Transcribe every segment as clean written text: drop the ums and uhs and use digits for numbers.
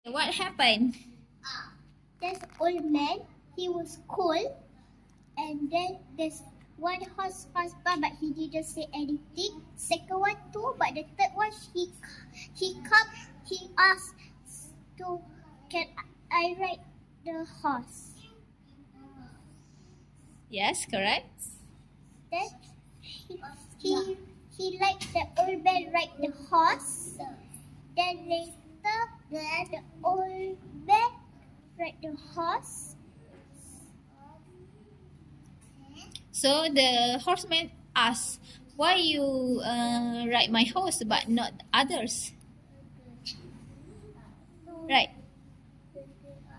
What happened? There's an old man. He was cold, and then there's one horse passed by, but he didn't say anything. Second one too, but the third one he asked to, can I ride the horse? Yes, correct. Then he let the old man ride the horse. Then later the old man ride the horse. So the horseman asked, why you ride my horse but not others? Right.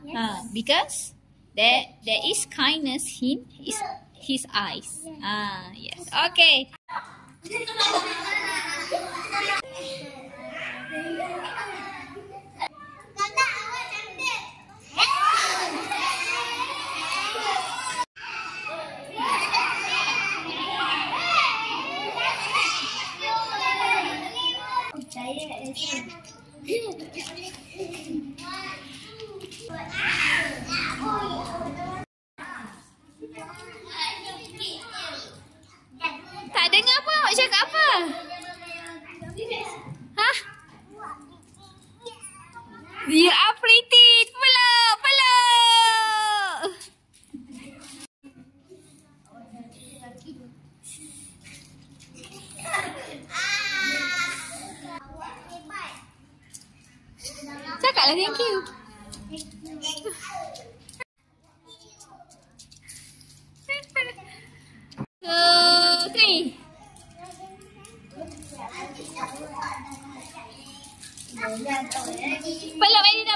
Yes. Because there is kindness in his eyes. Yes. Okay. Tak dengar apa awak cakap apa? Hah? You are pretty. Peluk, peluk. Cakaplah thank you. 2, 3. Peluk Medina.